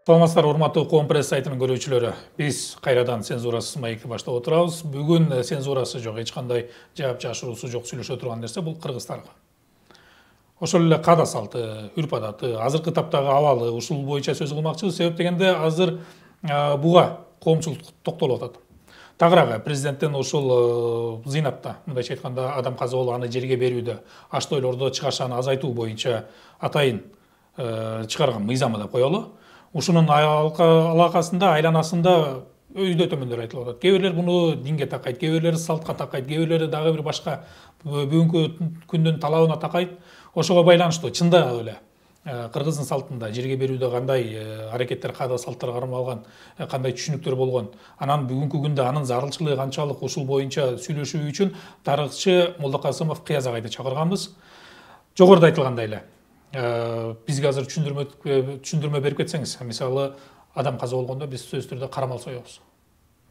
Саламатсыздар, урматтуу Коом пресс сайтынын көрүүчүлөрү. Биз кайрадан цензурасыз маекти баштап отурабыз. Бүгүн цензурасы жок, эч кандай жаап жашыруусу жок сүйлөшө турган нерсе бул кыргыздарга. Ошол эле каада салты, үрп адаты, азыркы таптагы абалы ушул боюнча сөз кылмакчыбыз. Себеп дегенде азыр буга коомчулук токтолуп атат. Тагыраагы президенттин ушул зыйнатта, мындайча айтканда адам каза болуп аны жерге берүүдө, аш тойлордо чыгашаны азайтуу боюнча атайын чыгарган мыйзамы деп коелу. Ушунун алакасында, айланасында өйдө төмөндөр айтылып атат. Кээ бирлер буну динге такайт, кээ бирлери салтка такайт, кээ бирлери дагы бир башка бүгүнкү күндүн талабына такайт. Ошого байланыштуу чында эле кыргыздын салтында жерге берүүдө кандай аракеттер, каада салттар кармалган, кандай түшүнүктөр болгон, анан бүгүнкү күндө анын зарылчылыгы канчалык, ушул боюнча сүйлөшүү үчүн тарыхчы Молдокасымов Кыяз агайды чакырганбыз. Жогоруда айтылгандай эле бизге азыр түшүндүрмө берип кетсеңиз, мисалы адам каза болгондо биз сөзсүз түрдө карамал соебуз.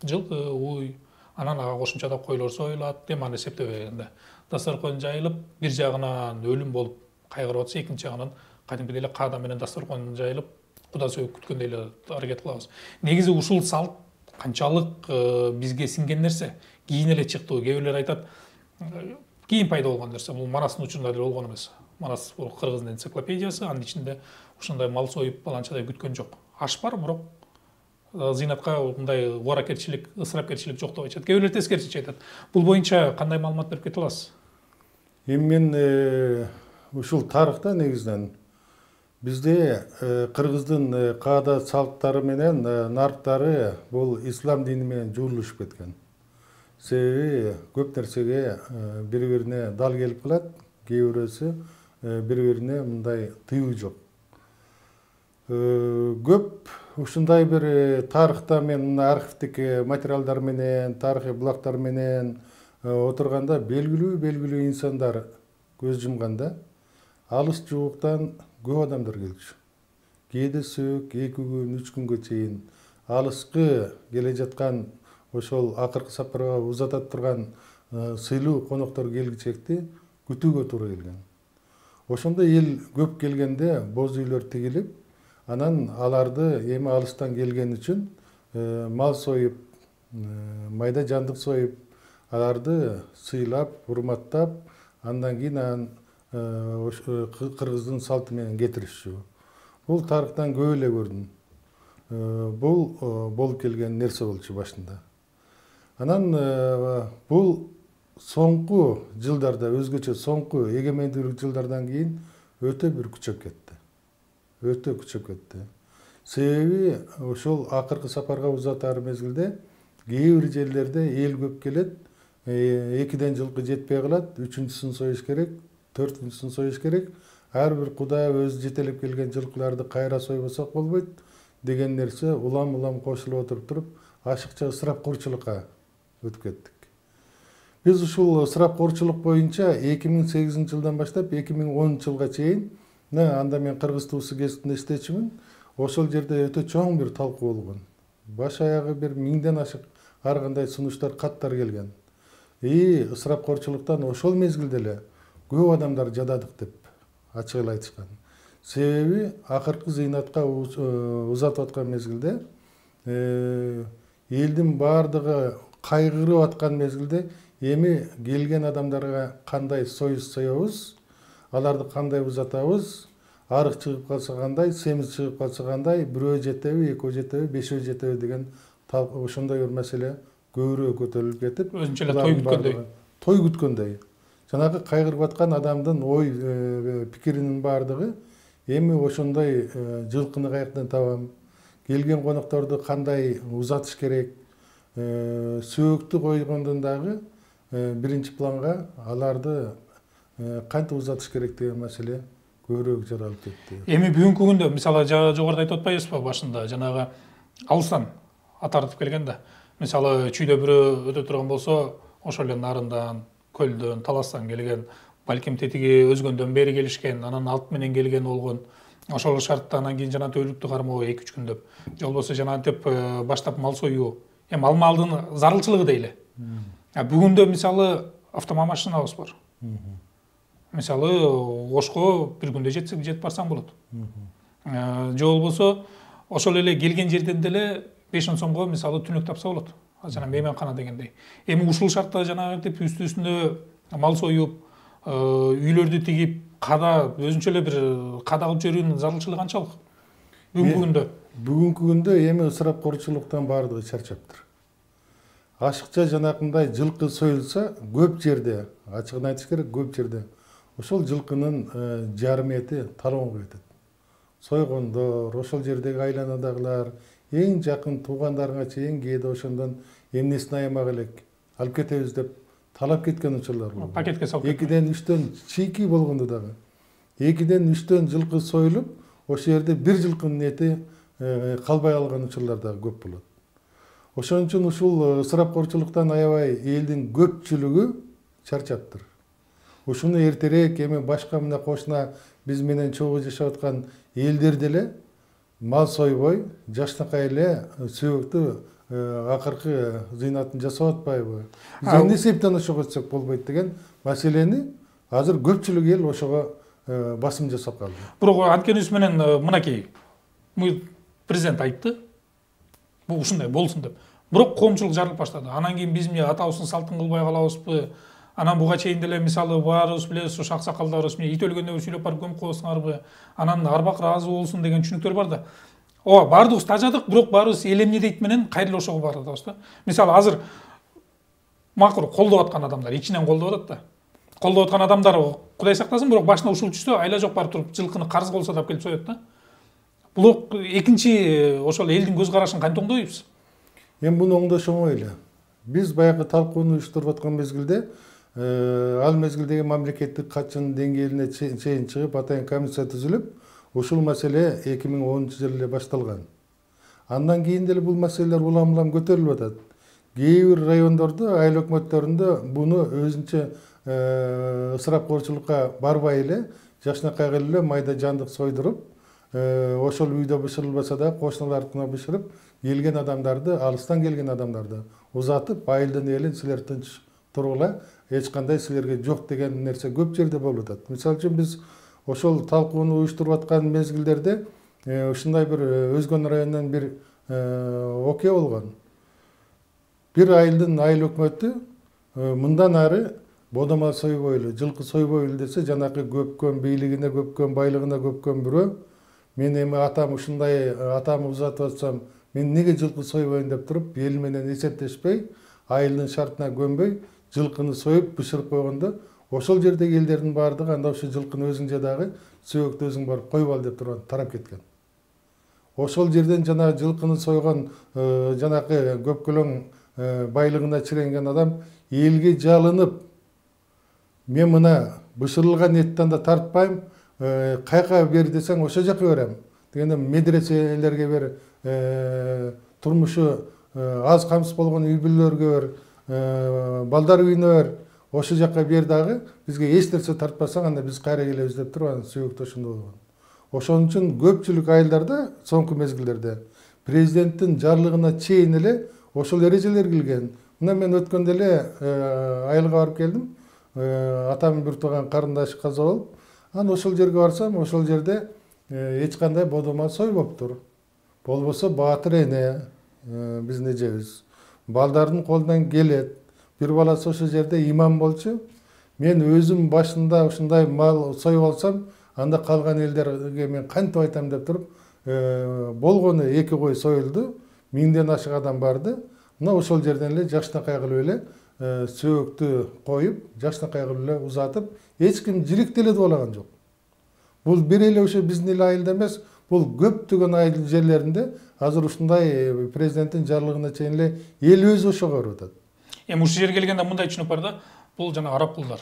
Жылкы, уй, анан ага кошумчада койлор союлат, аны эсептебегенде дасторкон жайылып, бир жагынан өлүм болуп кайгырып атса, экинчи жагынан кадимкидей эле каада менен дасторкон жайылып, куда сөөп күткөндөй эле аракет кылабыз. Негизи ушул салт канчалык бизге сиңген нерсе, кийин эле чыкты. Кээ бирлер айтат, кийин пайда болгон нерсе, бул Манастын учурунда деле болгон эмес. Манас бул кыргыздын энциклопедиясы, анын ичинде ушундай мал союп баланчадай күткөн жок. Аш бар, бирок зыйнатка мындай убаракерчилик, ысырапкерчилик жок деп айтат. Кээ бирлер тескерисинче айтат. Бул боюнча кандай маалымат берип кете аласыз? Эми мен ушул тарыхта негизинен бизде кыргыздын каада салттары менен нарктары бул ислам дини менен жуурулушуп кеткен. Себеби көп нерсеге бири-бирине дал келип калат, кээ бирөөсү бири-бирине мындай тыюу жок. Көп ушундай бир тарыхта мен архивдик материалдар менен, тарыхый булактар менен отурганда белгилүү инсандар көз жумганда алыс жууктан көп адамдар келчү. Кээде сөк 2 күн, 3 күнгө чейин алыскы келе жаткан ошол акыркы сапарга узата турган сыйлуу коноктор келгичекти күтүүгө туура келген. Ошондо эл көп келгенде боз үйлөр тигилип, анан аларды эми алыстан келген үчүн мал союп, майда жандык союп, аларды сыйлап, урматтап, андан кийин кыргыздын салты менен кетиришчү. Бул тарыхтан көп эле көрдүм. Бул болуп келген нерсе болчу башында. Анан бул соңку жылдарда, өзгөчө соңку эгемендүүлүк жылдардан кийин өтө бир күчөп кетти. Өтө күчөп кетти. Себеби ошол акыркы сапарга узатар мезгилде кээ бир жерлерде эл көп келет, 2ден жылкы жетпей калат, 3-үчүсүн союш керек, 4-үчүсүн союш керек. Ар бир кудай өзү жетелеп келген жылкыларды кайра сойбосок болбойт деген нерсе улам кошулуп отуруп, ашыкча ысырапкорчулукка өтүп кеттик. Биз ушул ысырапкорчулук боюнча 2008 жылдан баштап 2010 жылга чейин, анда мен Кыргыз туусу гезитинде иштечүмүн. Ошол жерде өтө чоң бир талкуу болгон. Баш аягы бир 1000ден ашык ар кандай сунуштар, каттар келген. Ысырапкорчулуктан ошол мезгилде эле көп адамдар жададык деп ачык эле айтышкан. Себеби акыркы зыйнатка узатып аткан мезгилде элдин баардыгы кайгырып аткан мезгилде эми келген адамдарга кандай союз соебуз, аларды кандай узатабыз, арык чыгып калса кандай, семиз чыгып калса кандай, бирөө жетеби, экөө жетеби, бешөө жетеби деген ошондой бир маселе көбүрөөк көтөрүлүп кетип, өзүнчө эле той күткөндөй. Жанагы кайгырып аткан адамдын ой пикиринин баардыгы эми ошондой жылкыны каяктан табам, келген конокторду кандай узатыш керек, сөөктү койгондон дагы биринчи планга аларды кантип узатыш керек деген маселе көбүрөөк жаралып кетти. Эми бүгүнкү күндө мисалы жогоруда айтып атпайбызбы башында, жанагы алыстан атартып келгенде, мисалы чүйдө бирөө өтө турган болсо, ошол эле нарындан, көлдөн, таластан келген, балким тетиги өзгөндөн бери келишкен, анан алт менен келген болгон. Ошол шартта анан кийин жана өөлүктү кармоо 2-3 күн деп. Же болбосо жана антип баштап мал союу. Эми ал малдын зарылчылыгы дейли. Бүгүндө мисалы автомашинабыз бар. Мисалы Ошко бир күндө жетип барсаң болот. Же болбосо ошол эле келген жерден деле 5 сомго мисалы түнөк тапса болот. Жана мейманкана дегендей. Эми ушул шартта жанагынтип үстүнө мал союп, үйлөрдү тигип, када өзүнчө эле бир када кылып жүрүүнүн зарылчылыгы канчалык? Бүгүнкү күндө. Бүгүнкү күндө эми ысырапкорчулуктан баардыгы чарчаптыр. Ашыкча жанакындай жылкы союлса, көп жерде, ачыгын айтыш керек, көп жерде ошол жылкынын жарым эти талонго кетет. Сойгондор, ошол жердеги айланадагылар, эң жакын туугандарыңа чейин кээде ошондон эмнесин аямак элек алып кетебиз деп талап кеткен учурлар болду. Пакетке салып. 2ден 3төн чийки болгондо дагы. 2ден 3төн жылкы союлуп, ошол жерде бир жылкынын эти калбай калган учурлар дагы көп болот. Ошон үчүн ушул ысырапкорчулуктан аябай элдин көпчүлүгү чарчаптыр. Ушуну эртерээк эми башка мына кошуна биз менен чогуу жашап аткан элдер деле мал сойбой, жакшынакай эле сөөктү акыркы зыйнатын жасап атпайбы? Биз эмне себептен ошого өтсөк болбойт деген маселени азыр көпчүлүк эл ошого басым жасап калды. Бирок анткенибиз менен мынакей президент айтты. Бул ушундай болсун деп. Бирок коомчулук жарылып баштады. Анан кийин биз атабыздын салтын кылбай калабызбы? Анан буга чейин деле мисалы баарыбыз билебиз, ушу аксакалдарыбыз ит өлгөндө сүйлөп барып көмүп коесуңарбы? Анан арбак ыраазы болсун деген түшүнүктөр бар да. Ооба, баардыгыбыз тажадык, бирок баарыбыз эл эмне дейт менен кайра ошого барабыз да. Мисалы азыр макул колдоп аткан адамдар, ичинен колдоп атат да. Колдоп аткан адамдар Кудай сактасын, бирок башына ушул түшсө, айла жок барып туруп жылкыны карыз болсо да келип соёт да. Бул экинчи ошол элдин көз карашын кантип оңдойбуз? Эми буну оңдош оңой эле. Биз баягы талкууну уюштуруп аткан мезгилде ал мезгилдеги мамлекеттик катчынын деңгээлине чейин чыгып, атайын комиссия түзүлүп, ушул маселе 2010-жылы эле башталган. Андан кийин деле бул маселелер улам-улам көтөрүлүп атат. Кээ бир райондордо, айыл өкмөттөрүндө буну өзүнчө ысырапкорчулукка барбай эле, жакшынакай эле майда жандык сойдуруп, ошол үйдө бышырылбаса да кошуналарына бышырып, келген адамдарды, алыстан келген адамдарды узатып, айылдын элин силер тынч тургула, эч кандай силерге жок деген нерсе көп жерде болуп атат. Мисалы үчүн биз ошол талкууну уюштуруп аткан мезгилдерде ушундай бир Өзгөн районунан бир окуя болгон. Бир айылдын айыл өкмөтү мындан ары бодомал сойбойлу, жылкы сойбойлу десе, жанакы көпкөн бийлигине көпкөн, байлыгына көпкөн бирөө, мен эми атам ушундай, атамы узатып атсам, мен неге жылкы сойбойн деп туруп, эл менен эсептешпей, айылдын шартына көнбөй, жылкыны союп, бышырып койгондо, ошол жердеги элдердин баардыгы анда ошо жылкыны өзүң жадагы, сөөктү өзүң барып коюп ал деп туруп тарап кеткен. Ошол жерден жана жылкыны сойгон, жанакы көпкөлөң байлыгына чиренген адам элге жалынып, мен мына бышырылган эттен да тартпайм, кайка бер десең ошол жака берем. Дегенде медреселерге бер, турмушу аз камсыз болгон үй бүлөлөргө бер, балдар үйүнө бер, ошол жака бер дагы, бизге эч нерсе тартпасаң, анда биз кайра келебиз деп туруп, анан сөөктө ошондой болгон. Ошон үчүн көпчүлүк айылдарда, соңку мезгилдерде президенттин жарлыгына чейин эле ошол эрежелер килген. Мына мен өткөндө эле айылга барып келдим. Атамын бир тууган карындашы каза болуп, анан ошол жерге барсам, ошол жерде эч кандай бодомал сойбоптур. Болбосо баатыр эне, биздин эжебиз, балдардын колунан келет. Бир баласы ошол жерде имам болчу. Мен өзүм башында ушундай мал союп алсам, анда калган элдерге мен кантип айтам деп туруп, болгону 2 кой союлду, 1000ден ашык адам барды. Мына ошол жерден эле жакшынакай кылып эле сөөктү коюп, жакшынакай кылып эле узатып, эч ким жириктелет болгон жок. Бул бир эле ошо биздин эле айылда эмес, бул көптөгөн айыл жерлеринде азыр ушундай президенттин жарлыгына чейин эле эл өзү ошого барып атат. Эми ушул жерге келгенде мындай түшүнүк бар да, бул жана араб кулдар.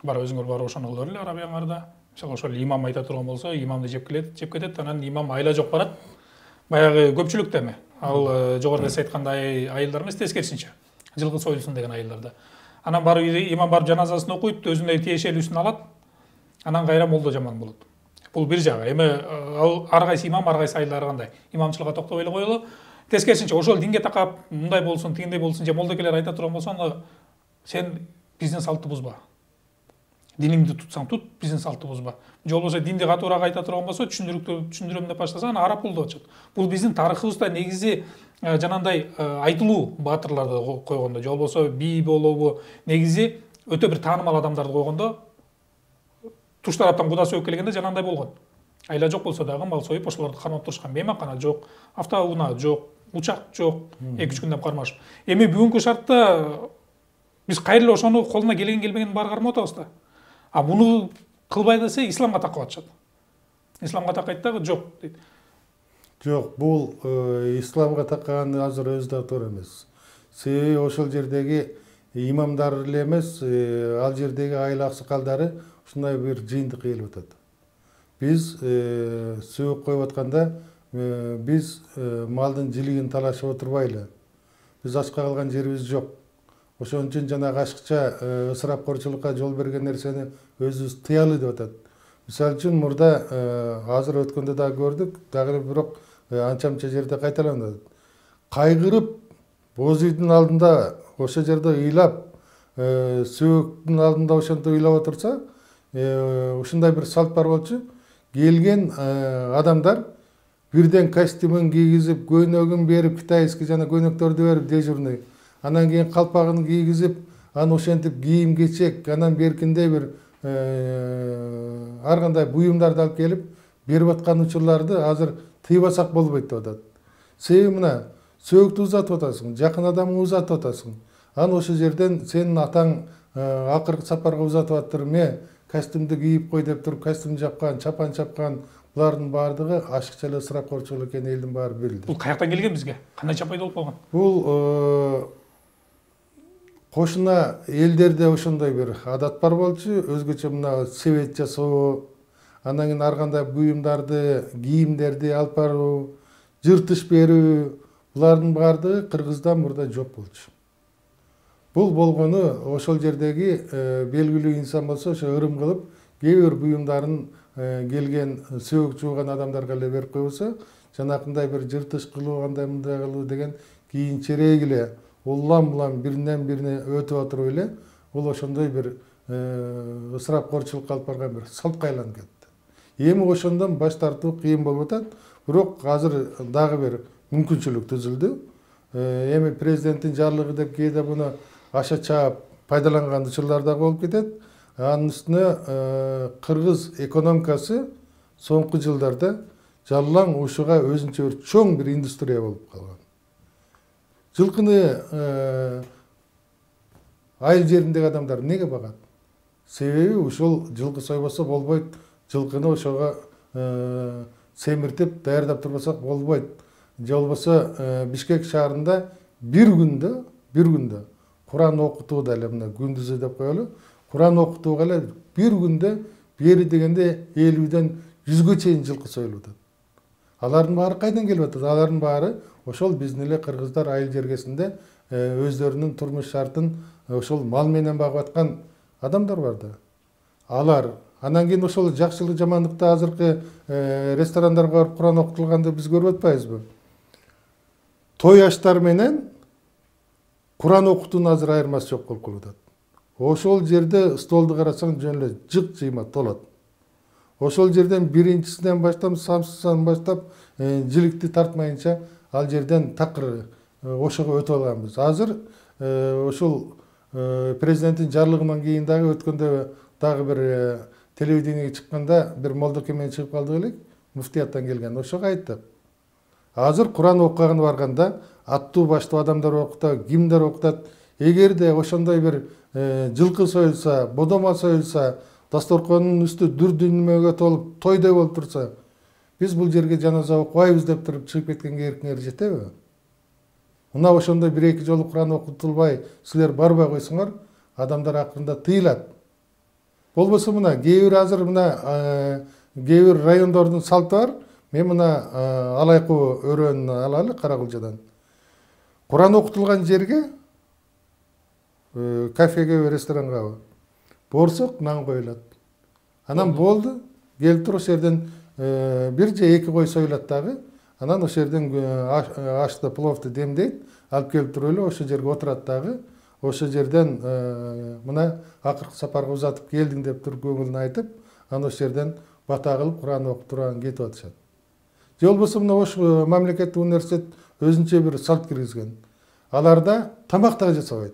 Бар өзүңөр бар ошону кылып эле арабияңарда. Мисалы ошол имам айта турган болсо, имамды жеп кетет, анан имам айла жок барат. Баягы көпчүлүктө эми. Ал жогоруда сиз айткандай айылдар эмес, тескерисинче. Жылкы союлсун деген айылдарда. Анан барып имам барып жаназасын окуйт, өзүндөй тиешелүүсүн алат. Анан кайра молдо жаман болот. Бул бир жагы. Эми ар кайсы имам, ар кайсы айылдар кандай. Имамчылыкка токтоп эле коелу. Тескерисинче ошол динге такап, мындай болсун, тигиндей болсун, же молдокелер айта турган болсо, аны сен биздин салтты бузба. Диниңди тутсаң тут, биздин салтыбызба. Же болбосо динди катуураак айта турган болсо, түшүндүрөм деп баштасаң, ана арап болуп атышат. Бул биздин тарыхыбызда негизи жанагындай айтылуу баатырларды койгондо, же болбосо бий болобу, негизи өтө бир таанымал адамдарды койгондо, туш тараптан кудасы өп келгенде жанагындай болгон. Айла жок болсо дагы мал союп, ошолорду кармап турушкан. Мейманкана жок, автоунаа жок, учак жок, 2-3 күндөн кармашып. Эми бүгүнкү шартта биз кайра ошону колуна келген келбегенин баары кармап атабыз да. А буну кылбай десе исламга такып атышат. Исламга такайт дагы жок дейт. Жок, бул исламга такканы азыр өзү да туура эмес. Себеби ошол жердеги имамдар эле эмес, ал жердеги айыл аксакалдары ушундай бир жыйынды кыйылып атат. Биз сөөк коюп атканда биз малдын жилигин талашып отурбайлы. Биз ачка калган жерибиз жок. Ошон үчүн жанагы ашыкча ысырапкорчулукка жол берген нерсени өзүбүз тыялы деп атат. Мисалы үчүн мурда азыр өткөндө дагы көрдүк, дагы бирок анча-мынча жерде кайталанат. Кайгырып боз үйдүн алдында ошол жерде ыйлап, сөөктүн алдында ошентип ыйлап отурса, ушундай бир салт бар болчу. Келген адамдар бирден костюмун кийгизип, көйнөгүн берип, китайский жана көйнөктөрдү берип дежурный. Анан кийин калпагын кийгизип, аны ошентип кийим кечек, анан беркиндей бир ар кандай буюмдарды алып келип берип аткан учурларды азыр тыйбасак болбойт деп атат. Себеби мына сөөктү узатып атасың, жакын адамыңды узатып атасың. Анан ошол жерден сенин атаң акыркы сапарга узатып аттыр, ме костюмду кийип кой деп туруп, костюм жапкан, чапан чапкан, булардын баардыгы ашыкча эле ысырапкорчулук экени элдин баары билди. Бул каяктан келген бизге? Кандайча пайда болуп калган? Бул кошуна элдерде ошондой бир адат бар болчу, өзгөчө мына себет жасоо, андан кийин ар кандай буюмдарды, кийимдерди алып баруу, жыртыш берүү, булардын баардыгы кыргыздан мурда жок болчу. Бул болгону ошол жердеги белгилүү инсан болсо, ошо ырым кылып, кээ бир буюмдарын келген сөөк жууган адамдарга эле берип койбосо, жанакындай бир жыртыш кылуу, андай мындай кылуу деген кийинчерээк эле улам-улам биринен бирине өтүп отуруп эле, бул ошондой бир ысырапкорчулукка алып барган бир салтка айланып кетти. Эми ошондон баш тартуу кыйын болуп атат, бирок азыр дагы бир мүмкүнчүлүк түзүлдү. Эми президенттин жарлыгы деп кээде буну аша чаап пайдаланган учурлар дагы болуп кетет. Анын үстүнө кыргыз экономикасы соңку жылдарда жаллаң ушуга өзүнчө бир чоң бир индустрия болуп калган. Жылкыны айыл жериндеги адамдар неге багат? Себеби ушул жылкы сойбосо болбойт, жылкыны ошого семиртип даярдап турбасак болбойт. Же болбосо Бишкек шаарында бир күндө Куран окутууда эле мына күндүзү деп коелу. Куран окутууга эле бир күндө бери дегенде 50ден 100гө чейин жылкы союлуп атат. Алардын баары кайдан келип атат? Алардын баары ошол биздин эле кыргыздар айыл жергесинде өздөрүнүн турмуш шартын ошол мал менен багып аткан адамдар бар да. Алар анан кийин ошол жакшылык жамандыкта азыркы ресторандарга барып Куран окутулганды биз көрүп атпайбызбы? Той аштар менен Куран окутуунун азыр айырмасы жок болуп калып атат. Ошол жерде столду карасаң жөн эле жыйма толот. Ошол жерден биринчисинен баштап, самсыздан баштап жиликти тартмайынча ал жерден такыр ошого өтүп алганбыз. Азыр ошол президенттин жарлыгынан кийин дагы өткөндө дагы бир телевидениеге чыкканда бир молдоке менен чыгып калдык элек, муфтияттан келген. Ошого айттык. Азыр Куран окуганы барганда аттуу баштуу адамдар окутат, кимдер окутат. Эгерде ошондой бир жылкы союлса, бодомал союлса, дасторконун үстү дүрдүнмөгө толуп тойдой болуп турса, биз бул жерге жаназа окубайбыз деп туруп чыгып кеткенге эркиңер жетеби? Мына ошондой бир-эки жолу Куран окутулбай, силер барбай койсоңор, адамдар акырында тыйылат. Болбосо мына кээ бир азыр мына кээ бир райондордун салты бар. Мен мына Алайкуу өрөөнүн алалы Каракулжадан. Куран окутулган жерге кафеге, ресторанга борсок нан коюлат. Анан болду, келип туруп ошол жерден бир же эки кой союлат дагы. Анан ошол жерден ашты, пловду демдейт, алып келип туруп эле ошол жерге отурат дагы. ошо жерден мына акыркы сапарга узатып келдиң деп туруп көңүлүн айтып, анан ошол жерден бата кылып Куран окуп турган кетип атышат. Же болбосо мына Ош мамлекеттик университет өзүнчө бир салт киргизген. Аларда тамак да жасабайт.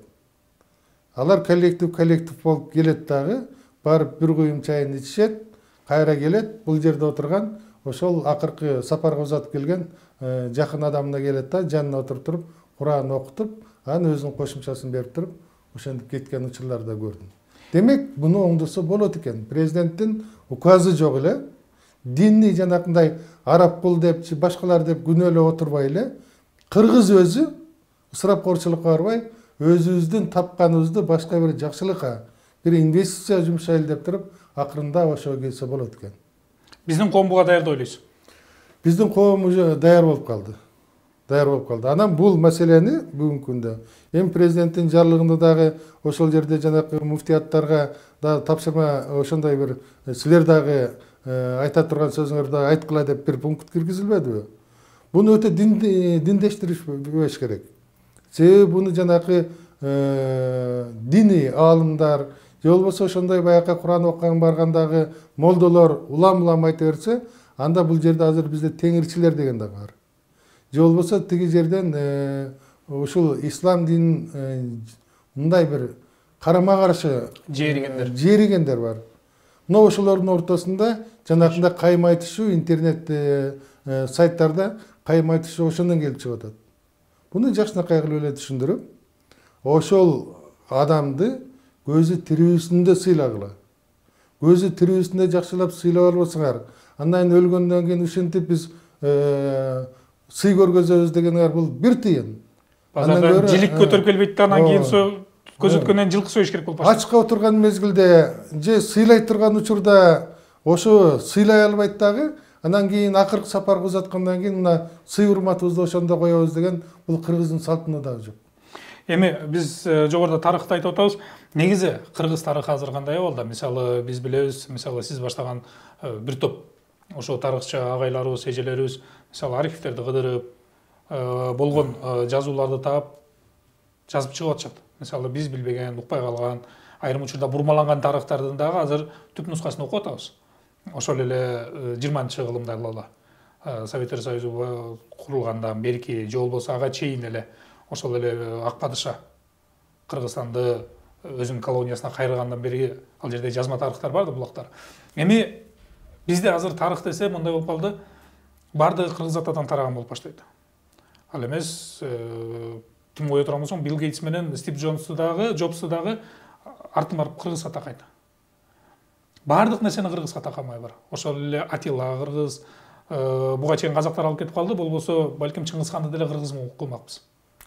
Алар коллектив болуп келет дагы, барып бир куюм чайын ичишет, кайра келет, бул жерде отурган ошол акыркы сапарга узатып келген жакын адамына келет да, жанына отуруп туруп, Куран окутуп, анан өзүнүн кошумчасын берип туруп, ошентип кеткен учурларды көрдүм. Демек, буну оңдосо болот экен. Президенттин указы жок эле, динни жанакындай араб кул деп, башкалар деп күнөөлөп отурбай эле, кыргыз өзү ысырапкорчулукка барбай, өзүбүздүн тапканыбызды башка бир жакшылыкка, бир инвестиция жумшайлы деп туруп, акырында ошого келсе болот экен. Биздин коом буга даярда ойлойсуз? Биздин коом уже даяр болуп калды. Анан бул маселени бүгүнкү күндө эми президенттин жарлыгында дагы ошол жерде жанакы муфтияттарга да тапшырма, ошондой бир силер дагы айта турган сөзүңөрдү айткыла деп бир пункт киргизилбедиби? Буну өтө диндештириш керек. Себеби буну жанакы диний аалымдар, же болбосо ошондой баягы Куран окуган баргандагы молдолор улам айта берсе, анда бул жерде азыр бизде теңирчилер деген да бар. Же болбосо тиги жерден ушул ислам динин мындай бир карама каршы жеригендер бар. Мына ошолордун ортосунда жанакындай кайма айтышуу, интернет сайттарда кайма айтышуу ошондон келип чыгып атат. Буну жакшынакай кылып эле түшүндүрүп, ошол адамды көзү тирүүсүндө сыйлагыла. Көзү тирүүсүндө жакшылап сыйлап албасаңар, андан өлгөндөн кийин ушинтип биз сый көргөзөбүз дегенге бул бир тыйын. Базардан жилик көтөрүп келбейт да, анан кийин көзөткөндөн жылкы союш керек болуп калат. Ачка отурган мезгилде же сыйлай турган учурда ошо сыйлай албайт дагы, анан кийин акыркы сапарга узаткандан кийин мына сый урматыбызды ошондо коебуз деген бул кыргыздын салтында дагы жок. Эми биз жогоруда тарыхты айтып атабыз. Негизи кыргыз тарыхы азыр кандай абалда? Мисалы биз билебиз, мисалы сиз баштаган бир топ ошо тарыхчы агайларыбыз, эжелерибиз мисалы архивтерди кыдырып, болгон жазууларды таап жазып чыгып атышат. Мисалы биз билбеген, укпай калган, айрым учурда бурмаланган тарыхтардын дагы азыр түп нускасын окуп атабыз. Ошол эле 20-кылымда алалы Советтер Союзу курулгандан берки, же болбосо ага чейин эле ошол эле ак падыша Кыргызстанды өзүнүн колониясына кайрыгандан бери ал жерде жазма тарыхтар бар да, булактар. Эми бизде азыр тарых десе мындай болуп калды, баардыгы кыргыз атадан тараган болуп баштайт. Ал эмес ким кое турган болсоң, Билл Гейтс менен Стив Джобсту дагы артын барып кыргыз атакайт. Баардык нерсени кыргызга такамай бар. Ошол эле Атила кыргыз, буга чейин казактар алып кетип калды, болбосо балким Чыңгызханды деле кыргыз кылмакпыз.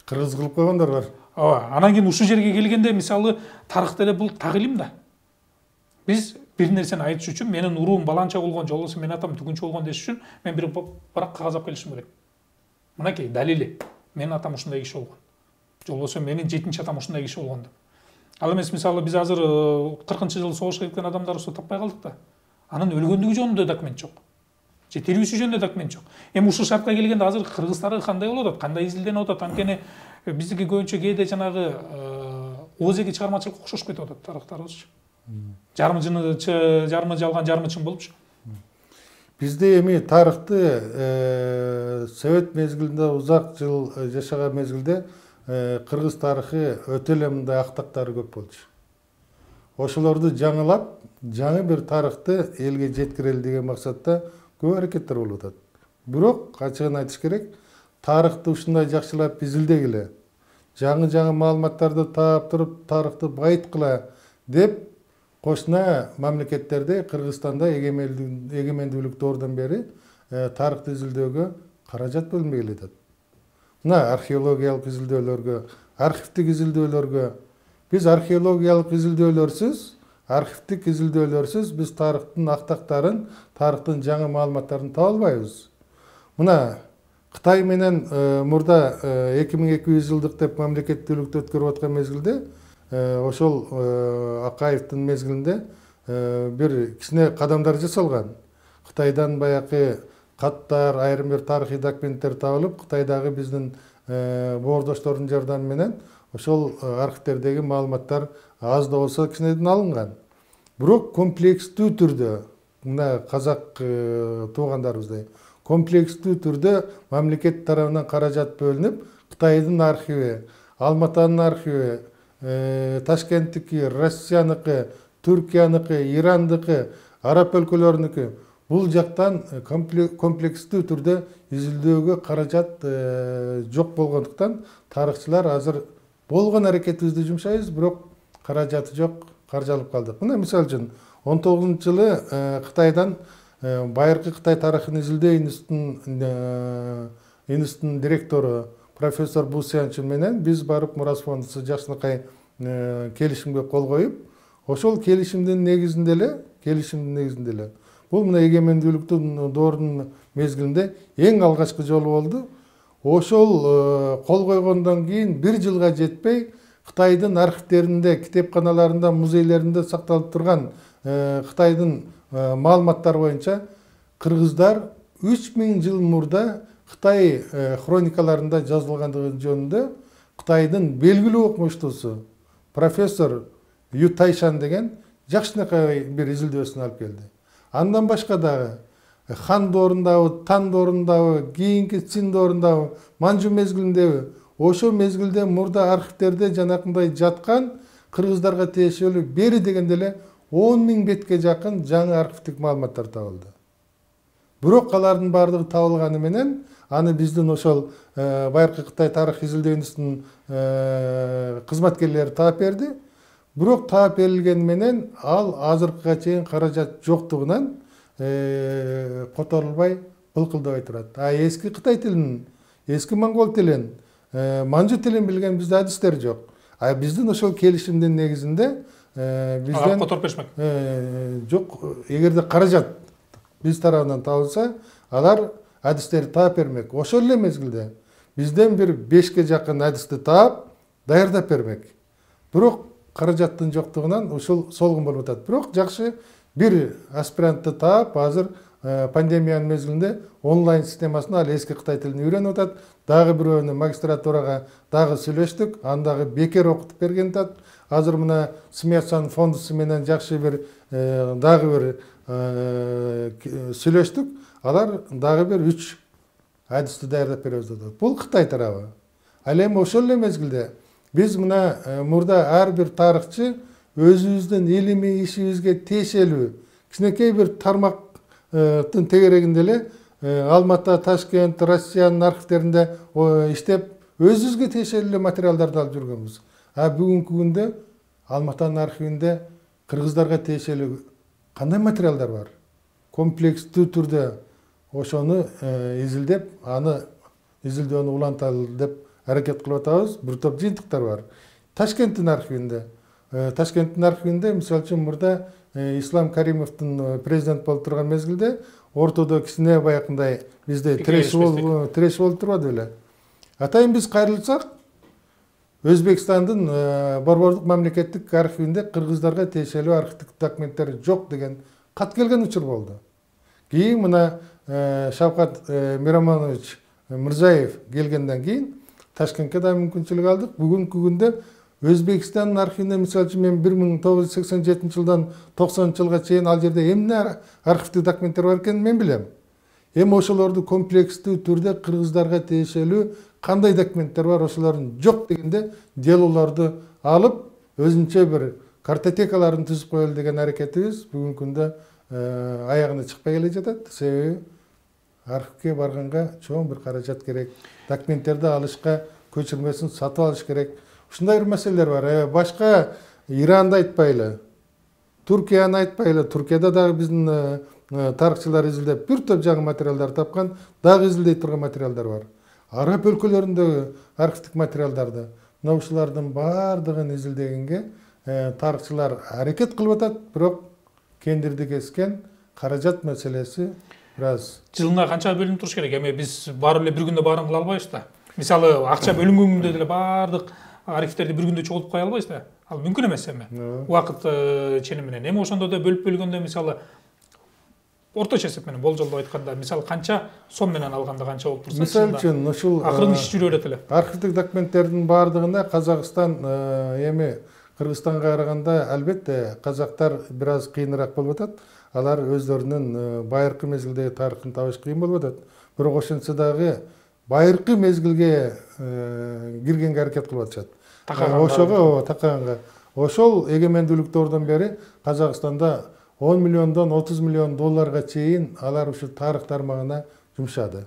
Кыргыз кылып койгондар бар. Ооба, анан кийин ушул жерге келгенде мисалы тарых деле бул так илим да. Биз бир нерсени айтыш үчүн менин уруум баланча болгон, же болбосо менин атам түгүнчө болгон деш үчүн мен бир барак кагаз алып келишим керек. Мынакей далили. Менин атам ушундай киши болгон. Же болбосо менин 7-чи атам ушундай киши болгон деп. Ал эмес мисалы биз азыр 40-жылы согушка кеткен адамдарыбызды таппай калдык да. Анын өлгөндүгү жөнүндө документ жок. Же тирүүсү жөнүндө документ жок. Эми ушул шартка келгенде азыр кыргыз тарыхы кандай болуп атат, кандай изилденип атат? Анткени биздики көбүнчө кээде жанагы оозеги чыгармачылыкка окшошуп кетип атат тарыхтарыбызчы. Жарымы жалган, жарымы чын болупчу. Бизде эми тарыхты совет мезгилинде узак жыл жашаган мезгилде кыргыз тарыхы өтө эле мындай актактары көп болчу. Ошолорду жаңылап, жаңы бир тарыхты элге жеткирели деген максатта көп аракеттер болуп атат. Бирок ачыгын айтыш керек, тарыхты ушундай жакшылап изилдегиле, жаңы маалыматтарды таап туруп тарыхты байыткыла деп кошуна мамлекеттерде Кыргызстанда эгемендүүлүк доордон бери тарыхты изилдөөгө каражат бөлүнбөй келатат. Мына археологиялык изилдөөлөргө, архивдик изилдөөлөргө, биз археологиялык изилдөөлөрсүз, архивдик изилдөөлөрсүз биз тарыхтын актактарын, тарыхтын жаңы маалыматтарын таба албайбыз. Мына Кытай менен мурда 2200 жылдык деп мамлекеттүүлүктү өткөрүп аткан мезгилде, ошол Акаевдин мезгилинде бир кичине кадамдар жасалган. Кытайдан баягы каттар, айрым бир тарыхый документтер табылып, Кытайдагы биздин боордоштордун жардамы менен ошол архивтердеги маалыматтар аз да болсо кичинеден алынган. Бирок комплекстүү түрдө мына казак туугандарыбыздай комплекстүү түрдө мамлекет тарабынан каражат бөлүнүп, Кытайдын архиви, Алматанын архиви, Ташкенттики, Россияныкы, Түркияныкы, Ирандыкы, Араб өлкөлөрүнүкү бул жактан комплекстүү түрдө изилдөөгө каражат жок болгондуктан тарыхчылар азыр болгон аракетибизди жумшайбыз, бирок каражаты жок, каржалып калдык. Мына мисалы үчүн 19-жылы Кытайдан байыркы Кытай тарыхын изилдөө институтунун директору профессор Бу Сянчин менен биз барып Мурас фондусу жакшынакай келишимге кол коюп, ошол келишимдин негизинде эле бул мына эгемендүүлүктүн доорунун мезгилинде эң алгачкы жолу болду. Ошол кол койгондон кийин 1 жылга жетпей Кытайдын архивтеринде, китепканаларында, музейлеринде сакталып турган Кытайдын маалыматтары боюнча кыргыздар 3000 жыл мурда Кытай хроникаларында жазылгандыгы жөнүндө Кытайдын белгилүү окумуштуусу профессор Ю Тайшан деген жакшынакай бир изилдөөсүн алып келди. Андан башка дагы хан доорундабы, тан доорундабы, кийинки Цин доорундабы, Манжу мезгилиндеби, ошо мезгилде мурда архивтерде жанакындай жаткан кыргыздарга тиешелүү бери дегенде эле 10.000 бетке жакын жаңы архивдик маалыматтар табылды. Бирок алардын бардыгы табылганы менен аны биздин ошол байыркы Кытай тарых изилдөө институтунун кызматкерлери таап берди. Бирок таап берилгени менен ал азыркыга чейин каражат жоктугунан которулбай былкылдабай турат. Эски Кытай тилин, эски монгол тилин, манжу тилин билген бизде адистер жок. Биздин ошол келишимдин негизинде бизден которуп беришмек. Жок, эгерде каражат биз тарабынан табылса, алар адистерди таап бермек. Ошол эле мезгилде бизден бир 5ке жакын адисти таап, даярдап бермек. Бирок каражаттын жоктугунан ушул солгун болуп атат. Бирок жакшы бир аспирантты таап, азыр пандемиянын мезгилинде онлайн системасына ал эски Кытай тилин үйрөнүп атат. Дагы бирөөнү магистратурага дагы сүйлөштүк, аны дагы бекер окутуп берген атат. Азыр мына Смеяцан фондусу менен жакшы бир дагы бир сүйлөштүк. Алар дагы бир 3 адисти даярдап беребиз деп. Бул Кытай тарабы. Ал эми ошол эле мезгилде биз мына мурда ар бир тарыхчы өзүбүздүн илимий ишибизге тиешелүү кичинекей бир тармактын тегерегинде эле Алмата, Ташкент, Россиянын архивтеринде иштеп өзүбүзгө тиешелүү эле материалдарды алып жүргөнбүз. Бүгүнкү күндө Алматанын архивинде кыргыздарга тиешелүү кандай материалдар бар? Комплекстүү түрдө ошону изилдеп, аны изилдөөнү уланталы деп аракет кылып атабыз. Бир топ жыйынтыктар бар. Ташкенттин архивинде мисалы үчүн мурда Ислам Каримовдун президент болуп турган мезгилде ортодо кичине баягындай бизде треш болуп турбады беле. Атайын биз кайрылсак, Өзбекстандын борбордук мамлекеттик архивинде кыргыздарга тиешелүү архивдик документтер жок деген кат келген учур болду. Кийин мына Шавкат Мирамонович Мырзаев келгенден кийин Ташкентке да мүмкүнчүлүк алдык. Бүгүнкү күндө Өзбекстандын архивинде мисалы үчүн мен 1987 жылдан 90 жылга чейин ал жерде эмне архивдик документтер бар экенин мен билем. Эми ошолорду комплекстүү түрдө кыргыздарга тиешелүү кандай документтер бар, ошолордун жок дегенде делолорду алып, өзүнчө бир картотекаларын түзүп коелу деген аракетибиз бүгүнкү күндө аягына чыкпай келе жатат. Себеби архивке барганга чоң бир каражат керек. Документтерди алышка көчүрмөсүн сатып алыш керек. Ушундай бир маселелер бар. Башка Иранды айтпайлы, Түркияны айтпайлы. Түркияда дагы биздин тарыхчылар изилдеп бир топ жаңы материалдар тапкан, дагы изилдей турган материалдар бар. Араб өлкөлөрүндөгү архивдик материалдарды, мына ушулардын баардыгын изилдегенге тарыхчылар аракет кылып атат, бирок кендирди кескен каражат маселеси бир аз. Жылына канча бөлүнүп туруш керек? Эми биз барып эле бир күндө баарын кыла албайбыз да. Мисалы, акча бөлүнгөн күндө деле баардык архивтерди бир күндө чогултуп кое албайбыз да. Ал мүмкүн эмес эми. Убакыт чени менен. Эми ошондо да бөлүп бөлгөндө мисалы орточо эсеп менен болжолдоп айтканда мисалы канча сом менен алганда канча болуп турса, мисалы үчүн ушул акырын иш жүрө берет эле. архивдик документтердин баардыгында Казакстан эми Кыргызстанга караганда албетте казактар бир аз кыйыныраак болуп атат. Алар өздөрүнүн байыркы мезгилдеги тарыхын табыш кыйын болуп атат. Бирок ошентсе дагы байыркы мезгилге киргенге аракет кылып атышат. Ошого такаганга. Ошол эгемендүүлүктөрдөн бери Казакстанда 10 миллиондон 30 миллион долларга чейин алар ушул тарых тармагына жумшады.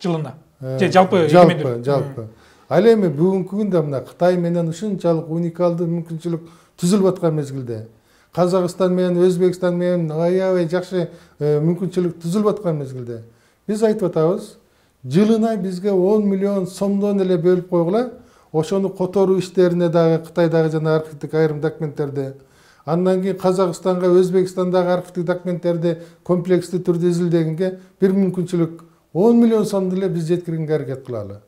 Жылына. Же жалпы эгемендүүлүк. Жалпы. Ал эми бүгүнкү күндө мына Кытай менен ушунчалык уникалдуу мүмкүнчүлүк түзүлүп аткан мезгилде, Казакстан менен Өзбекстан менен аябай жакшы мүмкүнчүлүк түзүлүп аткан мезгилде биз айтып атабыз, жылына бизге 10 миллион сомдон эле бөлүп койгула, ошону которуу иштерине дагы Кытайдагы жана архивдик айрым документтерди, андан кийин Казакстанга, Өзбекстандагы архивдик документтерди комплекстүү түрдө изилдегенге бир мүмкүнчүлүк 10 миллион сомду эле биз жеткиргенге аракет кылалы.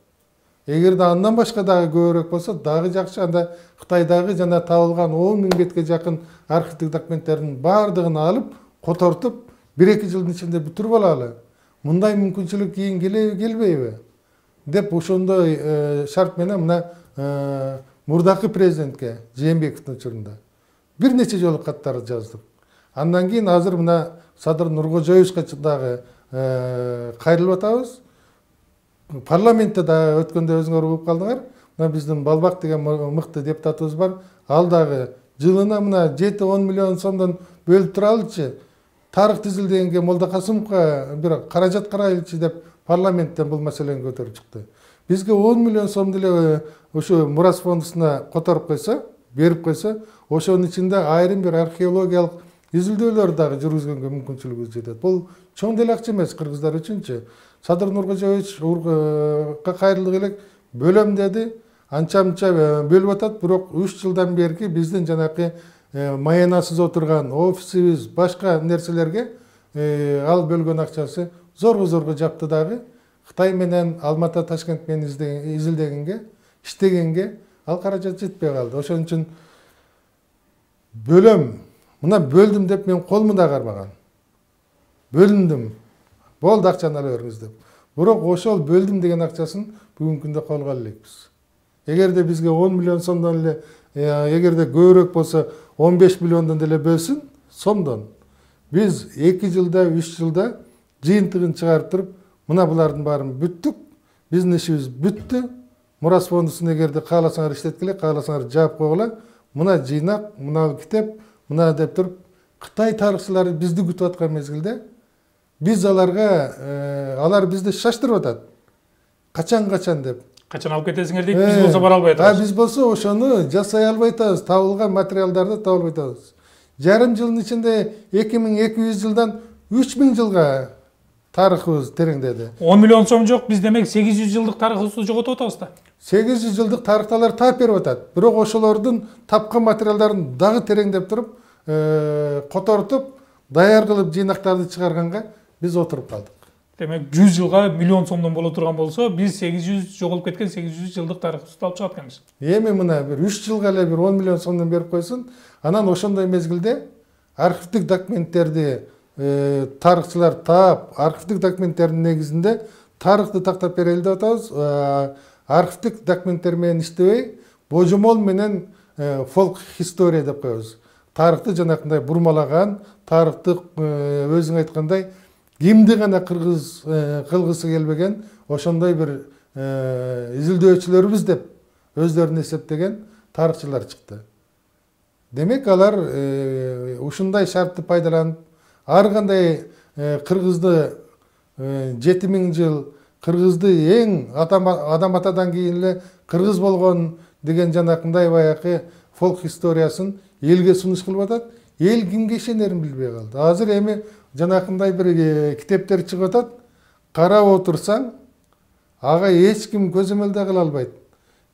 Эгерде андан башка дагы көбүрөөк болсо, дагы жакшы. Анда Кытайдагы жана табылган 10 000 бетке жакын архивдик документтердин баардыгын алып, котортуп, 1-2 жылдын ичинде бүтүрүп алалы. Мындай мүмкүнчүлүк кийин келбейби? Деп ошондой шарт менен мына мурдакы президентке Жээнбековдун учурунда бир нече жолу каттар жаздык. Андан кийин азыр мына Садыр Нуркожоевичке дагы кайрылып атабыз. Парламентте да өткөндө өзүңөр угуп калдыңар. Мына биздин Балбак деген мыкты депутатыбыз бар. Ал дагы жылына мына 7-10 миллион сомдон бөлүп туралычы. Тарых изилдегенге Молда Касымовго бир каражат карайлычы деп парламенттен бул маселени көтөрүп чыкты. Бизге 10 миллион сомду эле ошо Мурас фондусуна которуп койсо, берип койсо, ошонун ичинде айрым бир археологиялык изилдөөлөр дагы жүргүзгөнгө мүмкүнчүлүгүбүз жетет. Бул чоң деле акча эмес кыргыздар үчүнчү. Садыр Нуркожоевич кайрылдык элек бөлөм деди, анча-мынча бөлүп атат, бирок 3 жылдан берки биздин жанакы маянасыз отурган офисибиз, башка нерселерге ал бөлгөн акчасы зорго жапты дагы. Кытай менен Алматы, Ташкент менен изилдегенге, иштегенге ал каражат жетпей калды. Ошон үчүн бөлөм, мына бөлдүм деп мен колуму да кармаган. Бөлүндүм. Болду, акчаны ала бериңиз деп. Бирок ошол бөлдүм деген акчасын бүгүнкү күндө колго ала элекпиз. Эгерде бизге 10 миллион сомдон эле, эгерде көбүрөөк болсо 15 миллиондон эле бөлсүн, сомдон. Биз 2 жылда, 3 жылда жыйынтыгын чыгарып туруп, мына булардын баарын бүттүк. Биздин ишибиз бүттү. Мурас фондусун эгерде кааласаңар иштеткиле, кааласаңар жаап койгула. Мына жыйнак, мына китеп, мына деп туруп, Кытай тарыхчылары бизди күтүп аткан мезгилде биз аларга, алар бизди шаштырып атат. Качан деп. Качан алып кетесиңер дейт, биз болсо бара албай атабыз. Биз болсо ошону жасай албай атабыз, табылган материалдарды таба албай атабыз. Жарым жылдын ичинде 2200 жылдан 3000 жылга тарыхыбыз тереңдеди. 10 миллион сом жок, биз демек 800 жылдык тарыхыбызды жоготуп атабыз да. 800 жылдык тарыхты алар таап берип атат. Бирок ошолордун тапкан материалдарын дагы тереңдеп туруп, котортуп, даяр кылып жыйнактарды чыгарганга биз отуруп калдык. Демек 100 жылга миллион сомдон боло турган болсо, биз 800 жоголуп кеткен 800 жылдык тарыхыбызды алып чыгат экенбиз. Эми мына бир 3 жылга эле бир 10 миллион сомдон берип койсун, анан ошондой мезгилде архивдик документтерди тарыхчылар таап, архивдик документтердин негизинде тарыхты тактап берели деп атабыз. Архивдик документтер менен иштебей, божомол менен фолк история деп коебуз. Тарыхты жанакындай бурмалаган, тарыхты өзүң айткандай кимди гана кылгысы келбеген ошондой бир изилдөөчүлөрбүз деп өздөрүн эсептеген тарыхчылар чыкты. Демек алар ушундай шартты пайдаланып, ар кандай кыргызды 7000 жыл, кыргызды эң адам атадан кийин эле кыргыз болгон деген жанакындай баягы фолк историясын элге сунуш кылып атат. Эл кимге ишенерин билбей калды. Азыр эми жанакындай бир китептер чыгып атат. Карап отурсаң, ага эч ким көзөмөлдө кыла албайт.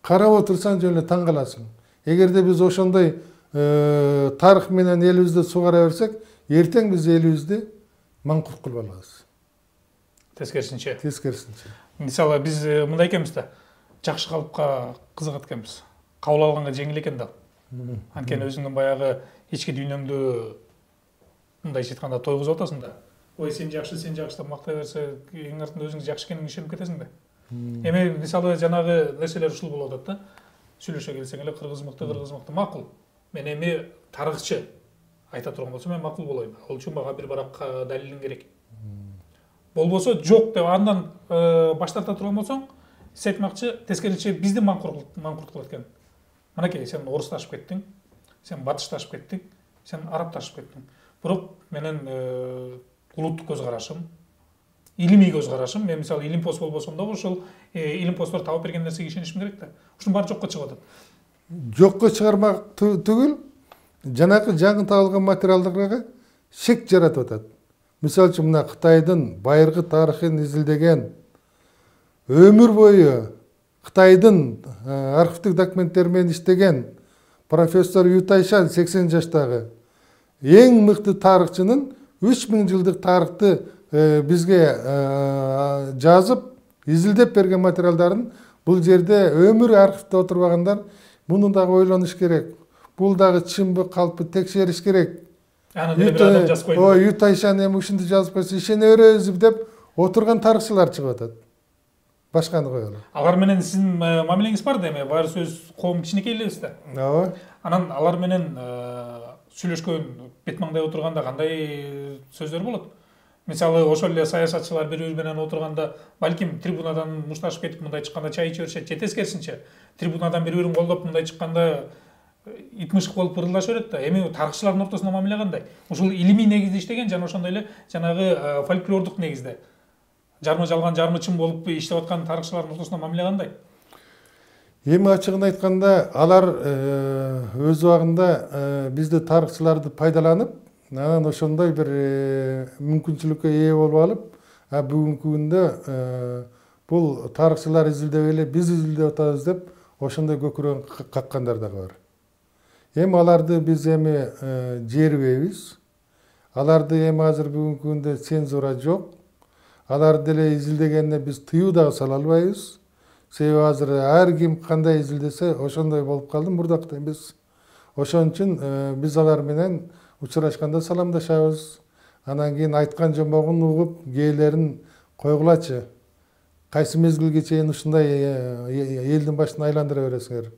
Карап отурсаң жөн эле таң каласың. Эгерде биз ошондой тарых менен элибизди сугара берсек, эртең биз элибизди маңкурт кылып алабыз. Тескерисинче. Мисалы биз мындай экенбиз да, жакшы калыпка кызыгат экенбиз. Кабыл алганга жеңил экен да. Анткени өзүңдүн баягы ички дүйнөңдү мындай айтканда тойгузуп атасың да. ой сен жакшы деп мактай берсе эң артында өзүң жакшы экениңе ишенип кетесиң да. Эми мисалы жанагы нерселер ушул болуп атат да. Сүйлөшө келсең эле кыргыз мыкты макул. Мен эми тарыхчы айта турган болсом мен макул болойм. Ал үчүн мага бир баракка далилиң керек. Болбосо жок деп андан баш тарта турган болсоң, сен айтмакчы тескерисинче бизди маңкурт кылат экен. Мынакей сен орусташып кеттиң, сен батышташып кеттиң, сен арабташып кеттиң. Бирок менин улуттук көз карашым, илимий көз карашым, мен мисалы илимпоз болбосом дагы ошол илимпоздор табып берген нерсеге ишенишим керек да. Ушунун баары жокко чыгып атат. Жокко чыгармак түгүл, жанакы жаңы табылган материалдарга шек жаратып атат. Мисалы үчүн мына Кытайдын байыркы тарыхын изилдеген, өмүр бою Кытайдын архивдик документтери менен иштеген профессор Ю Тайшан 80 жаштагы эң мыкты тарыхчынын 3000 жылдык тарыхты бизге жазып, изилдеп берген материалдарын бул жерде өмүр архивде отурбагандар муну дагы ойлонуш керек. Бул дагы чынбы калпы текшериш керек. Аны деле бир адам жазып койду. Ой, Ю Тайшан эми ушунду жазып койсо ишене беребиз деп отурган тарыхчылар чыгып атат. Башканы коелу. Алар менен сиздин мамилеңиз бар да, эми баары сөз коом кичинекей элебиз да. Ооба. Анан алар менен сүйлөшкөн бет маңдай отурганда кандай сөздөр болот? Мисалы ошол эле саясатчылар бири-бири менен отурганда балким трибунадан мушташып кетип мындай чыкканда чай иче беришет, же тескерисинче трибунадан бири-бирин колдоп мындай чыкканда ит мышык болуп ырылдаша берет да. Эми тарыхчылардын ортосунда мамиле кандай? Ушул илимий негизде иштеген жана ошондой эле жанагы фольклордук негизде жарма жалган жармы чын болуп иштеп аткан тарыхчылардын ортосунда мамиле кандай? Эми ачыгын айтканда алар өз убагында бизди тарыхчыларды пайдаланып, анан ошондой бир мүмкүнчүлүккө ээ болуп алып, бүгүнкү күндө бул тарыхчылар изилдеп эле биз изилдеп атабыз деп ошондой көкүрөгүн каккандар дагы бар. Эми аларды биз эми жербейбиз. Аларды эми азыр бүгүнкү күндө цензура жок. Аларды деле изилдегенде биз тыюу дагы сала албайбыз. Себеби азыр ар ким кандай изилдесе ошондой болуп калды, мурдактай эмес. Ошон үчүн биз алар менен учурашканда саламдашабыз. Анан кийин айткан жомогун угуп, кээлерин койгулачы. Кайсы мезгилге чейин ушундай элдин башын айландыра бересиңер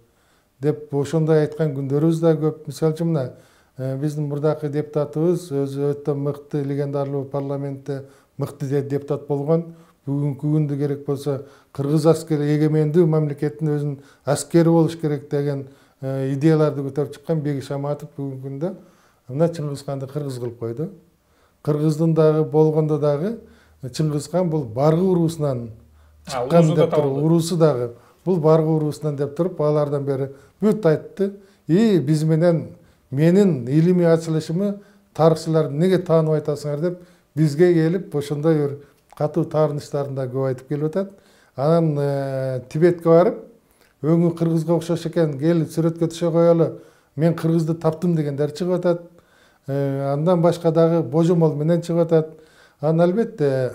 деп ошондой айткан күндөрүбүз да көп. Мисалы үчүн мына биздин мурдакы депутатыбыз өзү өтө мыкты, легендарлуу парламентте мыкты депутат болгон. Бүгүнкү күндө керек болсо кыргыз аскери эгемендүү мамлекеттин өзүнүн аскери болуш керек деген идеяларды көтөрүп чыккан Бегиш Аматов бүгүнкү күндө мына Чыңгызханды кыргыз кылып койду. Кыргыздын дагы болгондо дагы Чыңгызхан бул баргы уруусунан чыккан деп туруп, уруусу дагы бул баргы уруусунан деп туруп алардан бери бүт айтты. Биз менен менин илимий ачылышымы тарыхчылар неге таанып айтасыңар деп бизге келип ошондой бир катуу таарынычтарын да көп айтып келип атат. Анан Тибетке барып, өңү кыргызга окшош экен, кел сүрөткө түшө коелу, мен кыргызды таптым дегендер чыгып атат. Андан башка дагы божомол менен чыгып атат. Анан албетте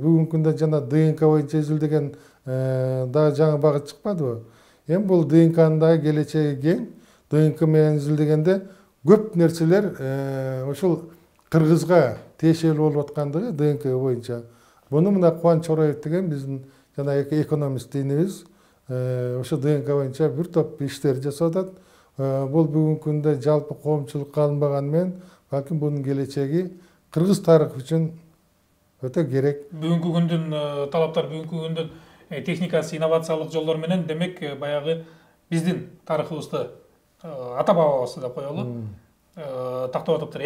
бүгүнкү күндө жана ДНК боюнча изилдеген дагы жаңы багыт чыкпадыбы? Эми бул ДНКнын дагы келечеги кең. ДНК менен изилдегенде көп нерселер ошол кыргызга тиешелүү болуп аткандыгы ДНК боюнча. Буну мына Кубаныч Чороев деген биздин жана экономист инибиз ошо ДНК боюнча бир топ иштер жасап атат. Бул бүгүнкү күндө жалпы коомчулукка алынбаганы менен балким бунун келечеги кыргыз тарыхы үчүн өтө керек. Бүгүнкү күндүн талаптар, бүгүнкү күндүн техникасы, инновациялык жолдор менен демек баягы биздин тарыхыбызды ата бабабызды деп коелу тактап атыптыр.